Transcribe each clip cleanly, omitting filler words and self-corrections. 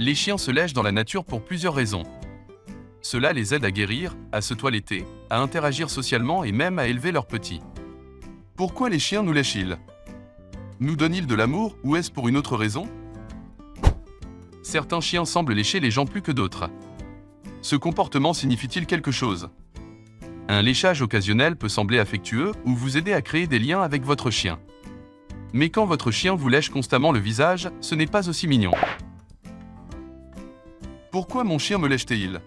Les chiens se lèchent dans la nature pour plusieurs raisons. Cela les aide à guérir, à se toiletter, à interagir socialement et même à élever leurs petits. Pourquoi les chiens nous lèchent-ils? Nous donnent-ils de l'amour ou est-ce pour une autre raison? Certains chiens semblent lécher les gens plus que d'autres. Ce comportement signifie-t-il quelque chose? Un léchage occasionnel peut sembler affectueux ou vous aider à créer des liens avec votre chien. Mais quand votre chien vous lèche constamment le visage, ce n'est pas aussi mignon. Pourquoi mon chien me lèche-t-il?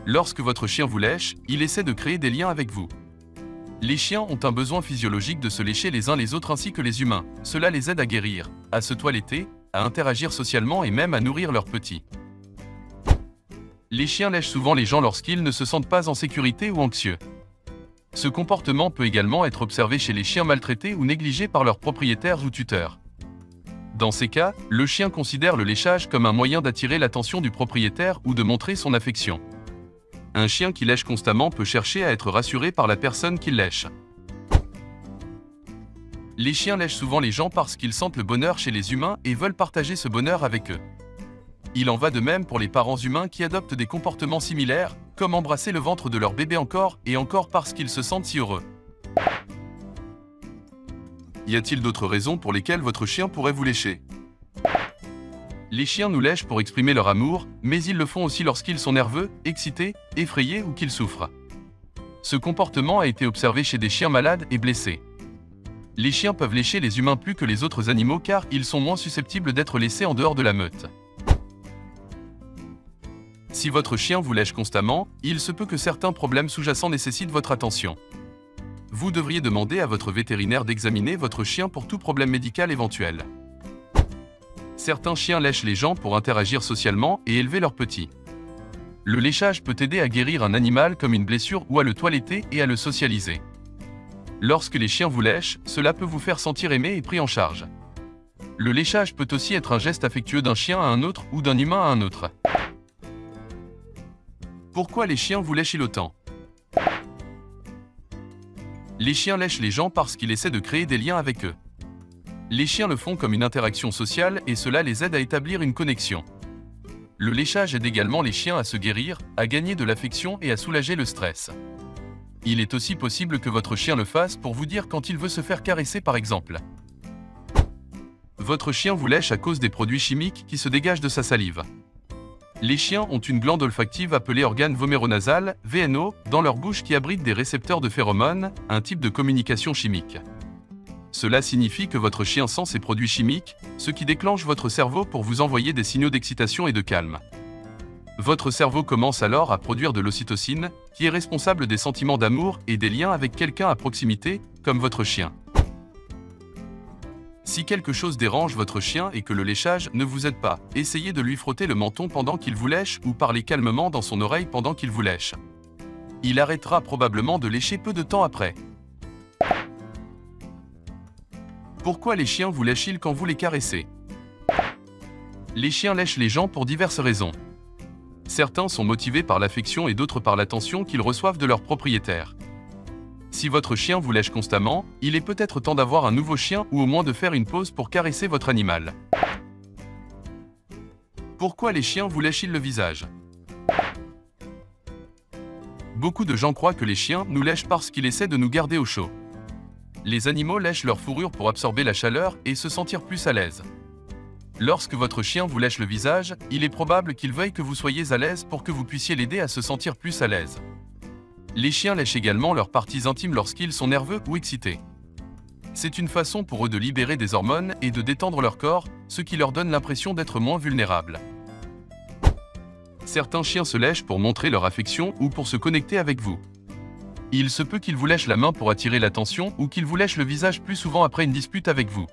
Lorsque votre chien vous lèche, il essaie de créer des liens avec vous. Les chiens ont un besoin physiologique de se lécher les uns les autres ainsi que les humains. Cela les aide à guérir, à se toiletter, à interagir socialement et même à nourrir leurs petits. Les chiens lèchent souvent les gens lorsqu'ils ne se sentent pas en sécurité ou anxieux. Ce comportement peut également être observé chez les chiens maltraités ou négligés par leurs propriétaires ou tuteurs. Dans ces cas, le chien considère le léchage comme un moyen d'attirer l'attention du propriétaire ou de montrer son affection. Un chien qui lèche constamment peut chercher à être rassuré par la personne qu'il lèche. Les chiens lèchent souvent les gens parce qu'ils sentent le bonheur chez les humains et veulent partager ce bonheur avec eux. Il en va de même pour les parents humains qui adoptent des comportements similaires, comme embrasser le ventre de leur bébé encore et encore parce qu'ils se sentent si heureux. Y a-t-il d'autres raisons pour lesquelles votre chien pourrait vous lécher? Les chiens nous lèchent pour exprimer leur amour, mais ils le font aussi lorsqu'ils sont nerveux, excités, effrayés ou qu'ils souffrent. Ce comportement a été observé chez des chiens malades et blessés. Les chiens peuvent lécher les humains plus que les autres animaux car ils sont moins susceptibles d'être laissés en dehors de la meute. Si votre chien vous lèche constamment, il se peut que certains problèmes sous-jacents nécessitent votre attention. Vous devriez demander à votre vétérinaire d'examiner votre chien pour tout problème médical éventuel. Certains chiens lèchent les gens pour interagir socialement et élever leurs petits. Le léchage peut aider à guérir un animal comme une blessure ou à le toiletter et à le socialiser. Lorsque les chiens vous lèchent, cela peut vous faire sentir aimé et pris en charge. Le léchage peut aussi être un geste affectueux d'un chien à un autre ou d'un humain à un autre. Pourquoi les chiens vous lèchent-ils autant? Les chiens lèchent les gens parce qu'ils essaient de créer des liens avec eux. Les chiens le font comme une interaction sociale et cela les aide à établir une connexion. Le léchage aide également les chiens à se guérir, à gagner de l'affection et à soulager le stress. Il est aussi possible que votre chien le fasse pour vous dire quand il veut se faire caresser par exemple. Votre chien vous lèche à cause des produits chimiques qui se dégagent de sa salive. Les chiens ont une glande olfactive appelée organe voméronasal, VNO, dans leur bouche qui abrite des récepteurs de phéromones, un type de communication chimique. Cela signifie que votre chien sent ces produits chimiques, ce qui déclenche votre cerveau pour vous envoyer des signaux d'excitation et de calme. Votre cerveau commence alors à produire de l'ocytocine, qui est responsable des sentiments d'amour et des liens avec quelqu'un à proximité, comme votre chien. Si quelque chose dérange votre chien et que le léchage ne vous aide pas, essayez de lui frotter le menton pendant qu'il vous lèche ou parlez calmement dans son oreille pendant qu'il vous lèche. Il arrêtera probablement de lécher peu de temps après. Pourquoi les chiens vous lèchent-ils quand vous les caressez? Les chiens lèchent les gens pour diverses raisons. Certains sont motivés par l'affection et d'autres par l'attention qu'ils reçoivent de leur propriétaire. Si votre chien vous lèche constamment, il est peut-être temps d'avoir un nouveau chien ou au moins de faire une pause pour caresser votre animal. Pourquoi les chiens vous lèchent-ils le visage? Beaucoup de gens croient que les chiens nous lèchent parce qu'ils essaient de nous garder au chaud. Les animaux lèchent leur fourrure pour absorber la chaleur et se sentir plus à l'aise. Lorsque votre chien vous lèche le visage, il est probable qu'il veuille que vous soyez à l'aise pour que vous puissiez l'aider à se sentir plus à l'aise. Les chiens lèchent également leurs parties intimes lorsqu'ils sont nerveux ou excités. C'est une façon pour eux de libérer des hormones et de détendre leur corps, ce qui leur donne l'impression d'être moins vulnérables. Certains chiens se lèchent pour montrer leur affection ou pour se connecter avec vous. Il se peut qu'ils vous lèchent la main pour attirer l'attention ou qu'ils vous lèchent le visage plus souvent après une dispute avec vous.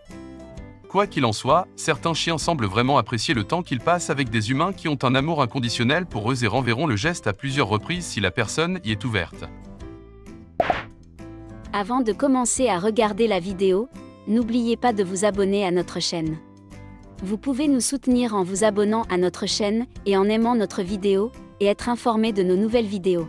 Quoi qu'il en soit, certains chiens semblent vraiment apprécier le temps qu'ils passent avec des humains qui ont un amour inconditionnel pour eux et renverront le geste à plusieurs reprises si la personne y est ouverte. Avant de commencer à regarder la vidéo, n'oubliez pas de vous abonner à notre chaîne. Vous pouvez nous soutenir en vous abonnant à notre chaîne et en aimant notre vidéo, et être informé de nos nouvelles vidéos.